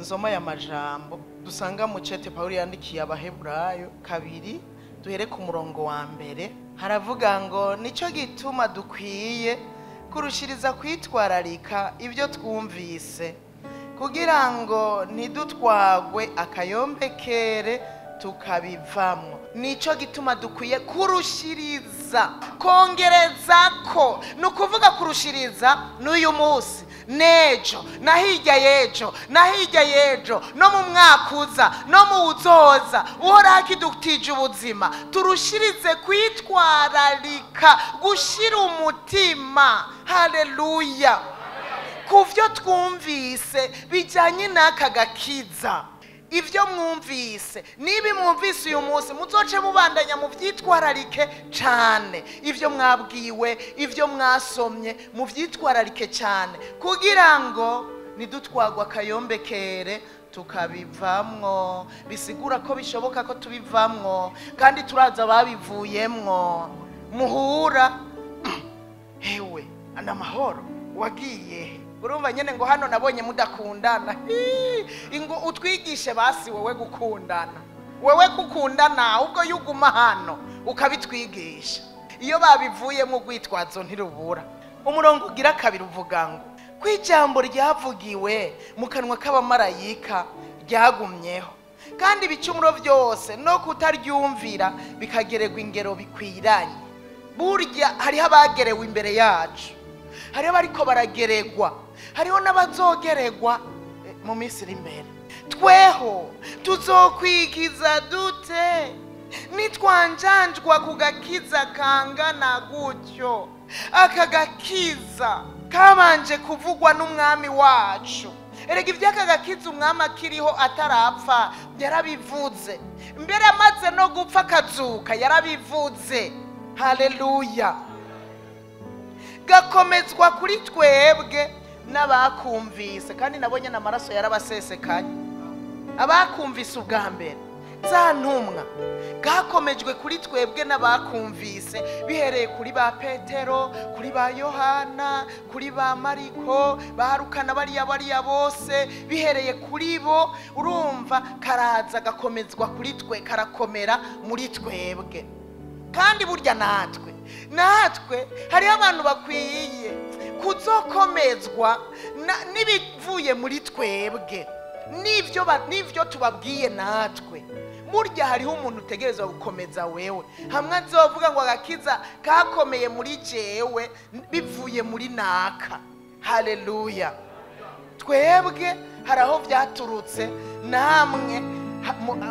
dusoma aya majambo dusanga mu cete Pawulo yandikiye Abaheburayo 2 duhere ku murongo wa mbere. Haravuga ngo nico gituma dukwiye kurushiriza kwitwararika ibyo twumvise kugira ngo ntidutwagwe akayombekere tukabivamwo. Nico gituma dukwiye kurushiriza kongereza ko nukuvuga kurushiriza n'uyu munsi nejo na hirya yejo no mu mwaka uza no mu uzoza uhora kidutije ubuzima turushirize kwitwararika gushira umutima. Haleluya. Kuvyo twumvise bijanye n'aka gakiza ivyo mwumvise nibi mwumvise uyu munsi muzoce mubandanya mu vyitwararike cane ivyo mwabwiwe ivyo mwasomye mu vyitwararike cane kugira ngo nidutwagwa akayombekere tukabivamwo. Bisigura ko bishoboka ko tubivamwo kandi turaza babivuyemwo. Muhura hewe ana mahoro wagiye urumva nyene ngo hano nabonye mudakundana ingo utwigishe basi wewe gukundana wewe kukundana ubwo yuguma hano ukabitwigisha. Iyo babivuyemo gwitwazo ntirubura. Umurongo ugira kabiri uvuga ngo kwijambo ryavugiwe mu kanwa k'abamarayika ryagumyeho kandi ibicumuro byose no kutaryumvira bikagererwa ingero bikwiranye. Burya hariho abagerewe imbere yacu, hariho bariko barageregwa, hariho n'abazogeregwa mu minsi iri imbere. Tweho tuzokwigiza dute nitwanjanjwa kugakiza kangana gutyo? Aka gakiza kabanje kuvugwa n'umwami wacu. Erega ivyaka gakiza umwami akiriho atarapfa yarabivuze, mbere amaze no gupfa akazuka yarabivuze. Haleluya. Gakomezwa kuri twebwe n'abakumvise kandi nabonye n'amaraso yarabasesekanye. Abakumvise ubwa mbere za ntumwa gakomejwe kuri twebwe n'abakumvise bihereye kuri ba Petero, kuri ba Yohana, kuri ba Mariko, baharukana bariya bose bihereye kuri bo. Urumva karaza gakomezwa kuri twe, karakomera muri twebwe. Kandi burya natwe hariho abantu bakwiye kuzokomezwa n'ibivuye muri twebwe n'ivyo tubabwiye. Natwe burya hariho umuntu utegerezwa gukomeza wewe, hamwe azovuga ngo agakiza kakomeye muri jewe bivuye muri naka. Haleluya. Twebwe haraho vyaturutse, namwe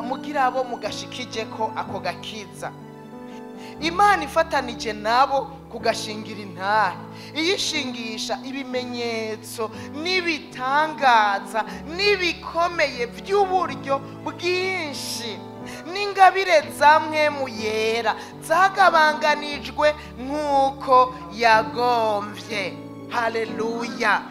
mugira abo mugashikije ko ako gakiza. Imana ifatanije nabo kugashingira intahe, iyishingisha ibimenyetso n'ibitangaza n'ibikomeye by'uburyo bwinshi n'ingabire zamwe mu yera zagabanganijwe nk'uko yagomvye. Haleluya.